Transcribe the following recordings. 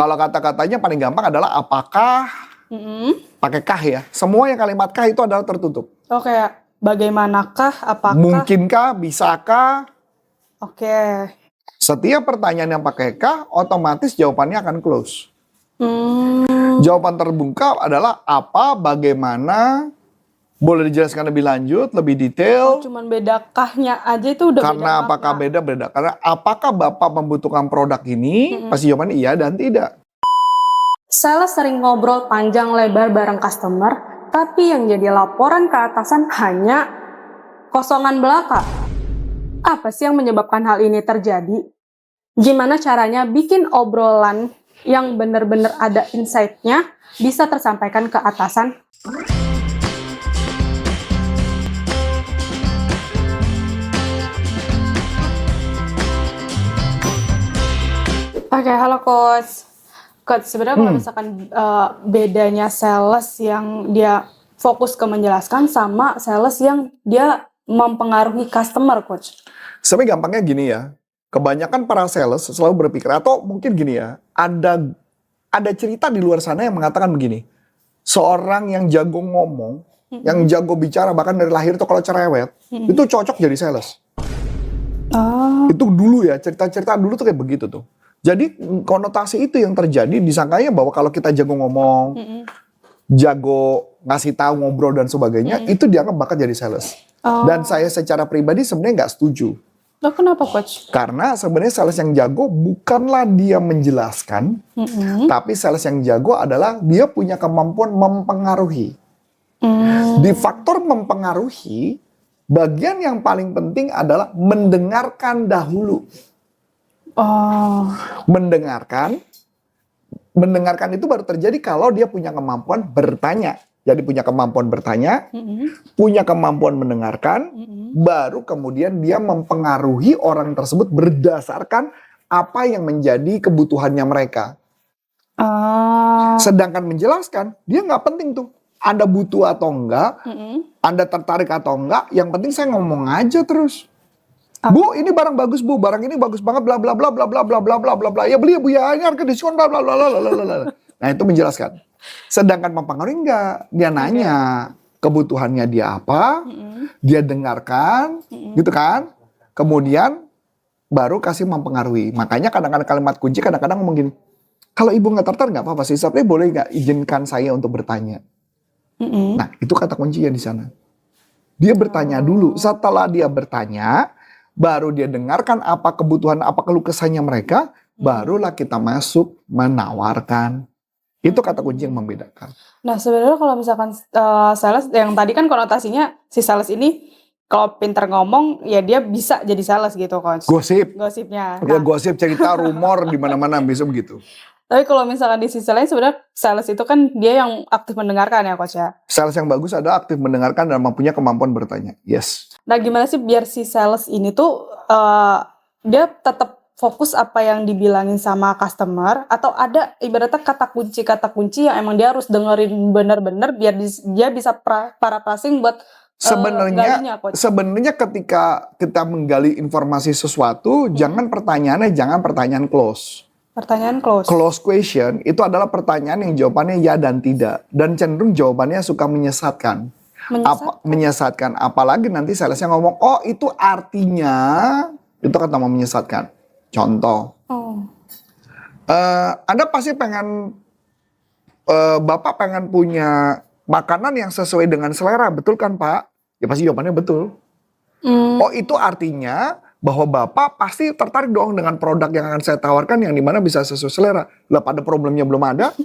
Kalau kata-katanya paling gampang adalah apakah, pakai kah ya. Semua yang kalimat kah itu adalah tertutup. Oh kayak bagaimanakah, apakah. Mungkinkah, bisakah. Oke. Setiap pertanyaan yang pakai kah, otomatis jawabannya akan close. Hmm. Jawaban terbuka adalah apa, bagaimana, boleh dijelaskan lebih lanjut, lebih detail. Cuman beda kahnya aja itu udah Karena beda apakah makna. beda? Karena apakah Bapak membutuhkan produk ini? Pasti jawabannya iya dan tidak. Sales sering ngobrol panjang lebar bareng customer, tapi yang jadi laporan ke atasan hanya kosongan belaka. Apa sih yang menyebabkan hal ini terjadi? Gimana caranya bikin obrolan yang benar-benar ada insight-nya bisa tersampaikan ke atasan? Oke, halo Coach. Coach, sebenarnya kalau misalkan bedanya sales yang dia fokus ke menjelaskan sama sales yang dia mempengaruhi customer, Coach. Sebenarnya gampangnya gini ya. Kebanyakan para sales selalu berpikir, atau mungkin gini ya, ada cerita di luar sana yang mengatakan begini. Seorang yang jago ngomong, yang jago bicara, bahkan dari lahir tuh kalau cerewet, itu cocok jadi sales. Itu dulu ya, cerita-cerita dulu tuh kayak begitu tuh. Jadi konotasi itu yang terjadi, disangkanya bahwa kalau kita jago ngomong, jago ngasih tahu, ngobrol dan sebagainya, itu dianggap bakal jadi sales. Dan saya secara pribadi sebenarnya nggak setuju. Loh, kenapa Coach? Karena sebenarnya sales yang jago bukanlah dia menjelaskan, tapi sales yang jago adalah dia punya kemampuan mempengaruhi. Di faktor mempengaruhi, bagian yang paling penting adalah mendengarkan dahulu. Mendengarkan itu baru terjadi kalau dia punya kemampuan bertanya. Jadi punya kemampuan bertanya, punya kemampuan mendengarkan, baru kemudian dia mempengaruhi orang tersebut berdasarkan apa yang menjadi kebutuhannya mereka. Sedangkan menjelaskan, dia nggak penting tuh. Anda butuh atau enggak, Anda tertarik atau enggak, yang penting saya ngomong aja terus. Bu, ini barang bagus Bu, barang ini bagus banget, bla bla bla bla bla bla bla bla bla bla. Ya beli ya Bu ya, ini harga diskon bla bla bla bla bla bla. Nah itu menjelaskan. Sedangkan mempengaruhi enggak, dia nanya kebutuhannya dia apa, dia dengarkan, gitu kan. Kemudian baru kasih mempengaruhi. Makanya kadang-kadang kalimat kunci kadang-kadang ngomong gini, kalau ibu nggak tertarik nggak apa-apa sih, tapi boleh nggak izinkan saya untuk bertanya. Nah itu kata kuncinya di sana. Dia bertanya dulu, setelah dia bertanya, baru dia dengarkan apa kebutuhan, apa keluh kesahnya mereka, barulah kita masuk menawarkan. Itu kata kunci yang membedakan. Nah sebenarnya kalau misalkan sales, yang tadi kan konotasinya si sales ini kalau pinter ngomong ya dia bisa jadi sales gitu Coach. Gosipnya. Ya gosip, cerita, rumor di mana-mana bisa begitu. Tapi kalau misalkan di sisi lain sebenarnya sales itu kan dia yang aktif mendengarkan ya Coach ya. Sales yang bagus adalah aktif mendengarkan dan mempunyai kemampuan bertanya. Yes. Nah gimana sih biar si sales ini tuh dia tetap fokus apa yang dibilangin sama customer, atau ada ibaratnya kata kunci yang emang dia harus dengerin bener-bener biar dia bisa paraphrasing buat Sebenarnya ketika kita menggali informasi sesuatu, jangan pertanyaan close. Pertanyaan close. Close question itu adalah pertanyaan yang jawabannya ya dan tidak, dan cenderung jawabannya suka menyesatkan. Menyesatkan. Apalagi nanti salesnya ngomong, oh itu artinya, itu kata mau menyesatkan. Contoh, Anda pasti pengen, Bapak pengen punya makanan yang sesuai dengan selera, betul kan Pak? Ya pasti jawabannya betul. Oh itu artinya bahwa Bapak pasti tertarik dong dengan produk yang akan saya tawarkan yang dimana bisa sesuai selera. Lah pada problemnya belum ada.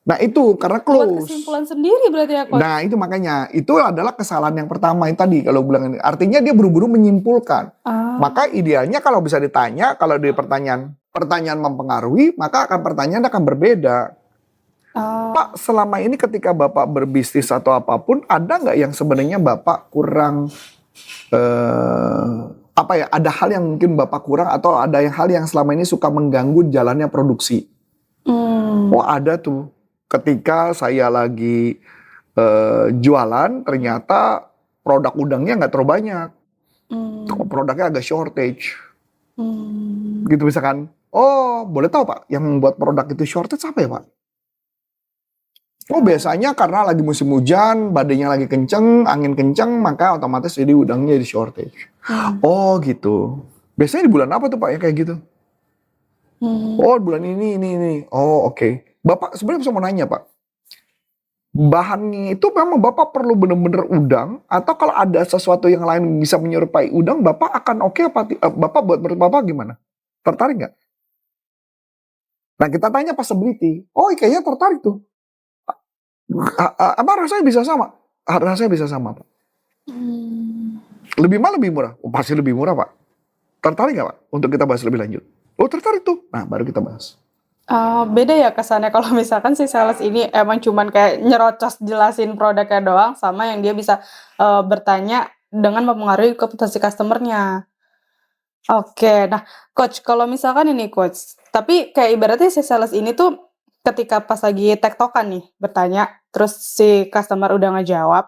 Nah itu karena close. Buat kesimpulan sendiri berarti ya Coach. Nah itu makanya, itu adalah kesalahan yang pertama yang tadi kalau bilang ini. Artinya dia buru-buru menyimpulkan. Maka idealnya kalau bisa ditanya, kalau di pertanyaan mempengaruhi, maka pertanyaan akan berbeda. Pak, selama ini ketika Bapak berbisnis atau apapun, ada nggak yang sebenarnya Bapak kurang, ada hal yang mungkin Bapak kurang, atau ada hal yang selama ini suka mengganggu jalannya produksi? Oh ada tuh. Ketika saya lagi jualan, ternyata produk udangnya nggak terlalu banyak. Produknya agak shortage. Gitu misalkan. Oh, boleh tahu Pak, yang membuat produk itu shortage apa ya Pak? Oh, biasanya karena lagi musim hujan, badainya lagi kenceng, angin kenceng, maka otomatis jadi udangnya jadi shortage. Oh gitu. Biasanya di bulan apa tuh Pak ya kayak gitu? Oh, bulan ini. Oh, oke. Bapak sebenarnya bisa mau nanya Pak. Bahannya itu memang Bapak perlu benar-benar udang, atau kalau ada sesuatu yang lain bisa menyerupai udang, Bapak akan oke apa? Bapak buat menurut Bapak gimana? Tertarik nggak? Nah kita tanya possibility. Oh, kayaknya tertarik tuh. Apa rasanya bisa sama? Rasanya bisa sama Pak. Lebih mahal lebih murah? Oh, pasti lebih murah Pak. Tertarik nggak Pak untuk kita bahas lebih lanjut? Oh tertarik tuh. Nah baru kita bahas. Beda ya kesannya kalau misalkan si sales ini emang cuman kayak nyerocos jelasin produknya doang, sama yang dia bisa bertanya dengan mempengaruhi reputasi customer-nya. Oke, nah coach, kalau misalkan ini coach, tapi kayak ibaratnya si sales ini tuh ketika pas lagi tektokan nih bertanya, terus si customer udah ngejawab,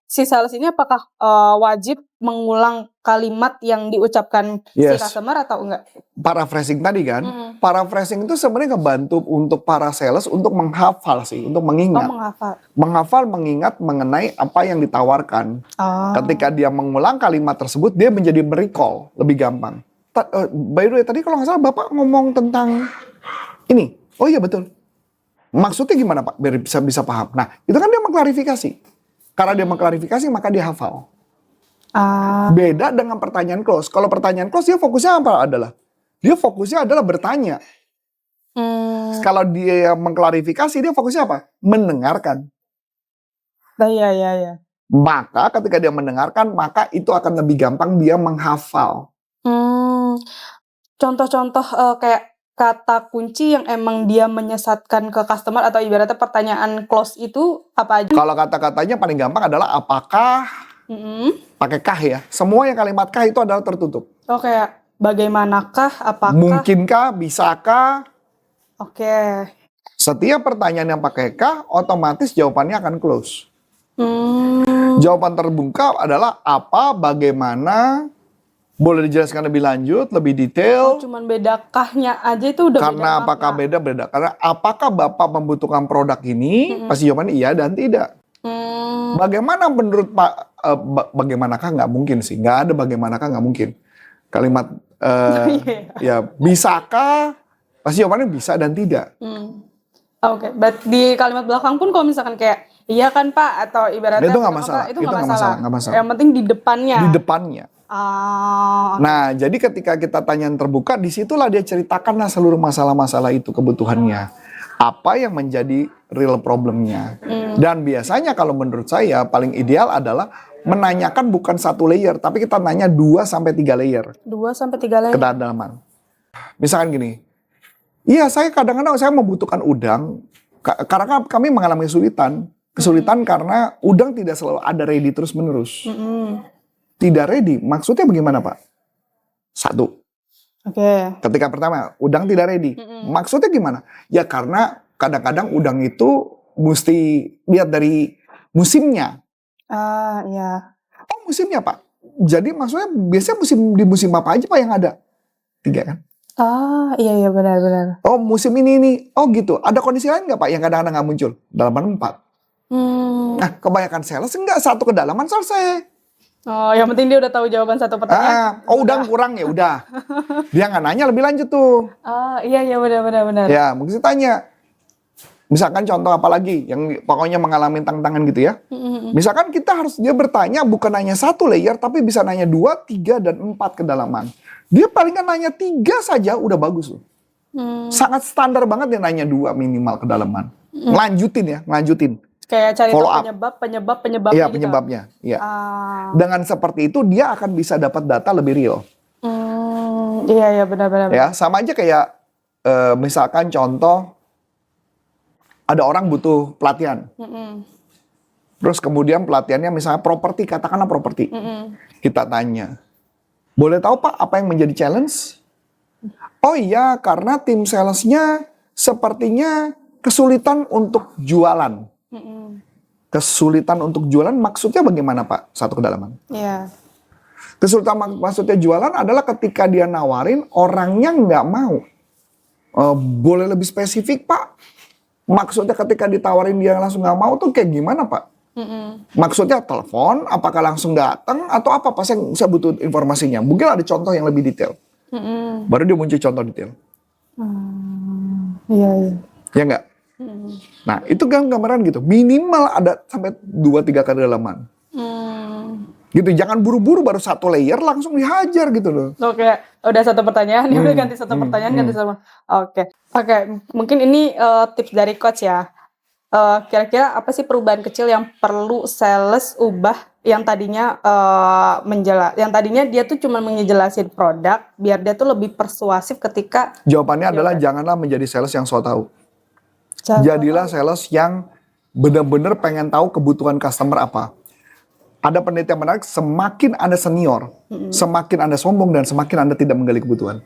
si sales ini apakah wajib mengulang kalimat yang diucapkan si Yes. customer atau enggak? Paraphrasing tadi kan. Paraphrasing itu sebenarnya ngebantu untuk para sales untuk menghafal sih, untuk Oh, mengingat. menghafal. Menghafal, mengingat mengenai apa yang ditawarkan. Oh. Ketika dia mengulang kalimat tersebut, dia menjadi merecall lebih gampang. By the way, tadi kalau nggak salah Bapak ngomong tentang ini. Oh iya betul. Maksudnya gimana Pak? Biar bisa paham. Nah, itu kan dia mengklarifikasi. Karena dia mengklarifikasi, maka dia hafal. Beda dengan pertanyaan close. Kalau pertanyaan close, dia fokusnya apa adalah? Dia fokusnya adalah bertanya. Kalau dia mengklarifikasi, dia fokusnya apa? Mendengarkan. Iya. Maka ketika dia mendengarkan, maka itu akan lebih gampang dia menghafal. Contoh-contoh kayak kata kunci yang emang dia menyesatkan ke customer atau ibaratnya pertanyaan close itu apa aja? Kalau kata-katanya paling gampang adalah apakah, pakai kah ya. Semua yang kalimat kah itu adalah tertutup. Oh kayak bagaimanakah, apakah? Mungkinkah, bisakah. Oke. Setiap pertanyaan yang pakai kah, otomatis jawabannya akan close. Jawaban terbuka adalah apa, bagaimana, boleh dijelaskan lebih lanjut, lebih detail. Cuman beda kahnya aja itu udah Karena beda apakah makna. beda? Karena apakah Bapak membutuhkan produk ini? Pasti jawabannya iya dan tidak. Bagaimana menurut Pak? Bagaimanakah nggak mungkin sih? Nggak ada bagaimanakah nggak mungkin. Kalimat ya bisakah? Pasti jawabannya bisa dan tidak. Oke, di kalimat belakang pun kalau misalkan kayak iya kan Pak atau ibaratnya Itu nggak masalah. itu nggak masalah. Nggak masalah. Yang penting di depannya. Di depannya. Nah, jadi ketika kita tanya yang terbuka, disitulah dia ceritakanlah seluruh masalah-masalah itu, kebutuhannya. Apa yang menjadi real problemnya. Dan biasanya kalau menurut saya paling ideal adalah menanyakan bukan satu layer, tapi kita nanya 2-3 layer. 2-3 layer. Kedalaman. Misalkan gini, iya saya kadang-kadang saya membutuhkan udang, karena kami mengalami kesulitan karena udang tidak selalu ada ready terus-menerus. Tidak ready, maksudnya bagaimana Pak? 1. Oke. Ketika pertama, udang tidak ready. Maksudnya gimana? Ya karena kadang-kadang udang itu mesti lihat dari musimnya. Iya. Oh musimnya Pak? Jadi maksudnya biasanya di musim apa aja Pak yang ada? 3 kan? Iya benar. Oh musim ini. Oh gitu. Ada kondisi lain nggak Pak yang kadang-kadang nggak muncul? Dalaman 4. Nah kebanyakan sales enggak 1 kedalaman selesai. Oh, yang penting dia udah tahu jawaban satu pertanyaan. Udang kurang ya udah. Dia nggak nanya lebih lanjut tuh. Iya benar. Ya, mungkin tanya. Misalkan contoh apa lagi yang pokoknya mengalami tantangan gitu ya. Misalkan dia bertanya bukan nanya 1 layer, tapi bisa nanya 2, 3, dan 4 kedalaman. Dia paling kan nanya 3 saja udah bagus loh. Sangat standar banget dia nanya 2 minimal kedalaman. Lanjutin. Kayak cari Follow tahu up. penyebabnya Iya, gitu. penyebabnya. Iya. Dengan seperti itu dia akan bisa dapat data lebih real. Iya benar. Ya, sama aja kayak misalkan contoh ada orang butuh pelatihan. Terus kemudian pelatihannya misalnya properti, katakanlah properti. Kita tanya, boleh tahu Pak apa yang menjadi challenge? Oh iya, karena tim salesnya sepertinya kesulitan untuk jualan. Kesulitan untuk jualan maksudnya bagaimana Pak? 1 kedalaman. Iya. Kesulitan maksudnya jualan adalah ketika dia nawarin orangnya nggak mau. Boleh lebih spesifik Pak? Maksudnya ketika ditawarin dia langsung nggak mau tuh kayak gimana Pak? Maksudnya telepon, apakah langsung datang atau apa? Pak saya butuh informasinya. Mungkin ada contoh yang lebih detail. Baru dia muncul contoh detail. Iya. Ya nggak? Nah itu kan gambaran gitu. Minimal ada sampai 2-3 kali dalaman. Gitu, jangan buru-buru baru satu layer langsung dihajar gitu loh. Oke, udah satu pertanyaan, ya udah ganti satu pertanyaan, ganti satu. Oke, mungkin ini tips dari coach ya. Kira-kira apa sih perubahan kecil yang perlu sales ubah yang tadinya yang tadinya dia tuh cuma ngejelasin produk, biar dia tuh lebih persuasif ketika. Jawabannya adalah janganlah menjadi sales yang so tahu. Jadilah sales yang benar-benar pengen tahu kebutuhan customer apa. Ada penelitian menarik, semakin Anda senior, semakin Anda sombong dan semakin Anda tidak menggali kebutuhan.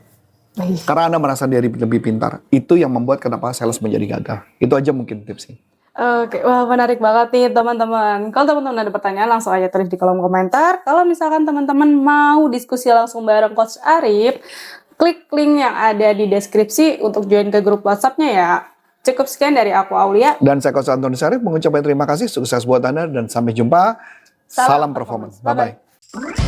Karena Anda merasa diri lebih pintar. Itu yang membuat kenapa sales menjadi gagal. Itu aja mungkin tipsnya. Oke, wah menarik banget nih teman-teman. Kalau teman-teman ada pertanyaan langsung aja tulis di kolom komentar. Kalau misalkan teman-teman mau diskusi langsung bareng Coach Arif, klik link yang ada di deskripsi untuk join ke grup WhatsApp-nya ya. Cukup sekian dari aku Aulia. Dan saya Coach Antoni Syarif mengucapkan terima kasih, sukses buat Anda dan sampai jumpa. Salam performance. Bye-bye.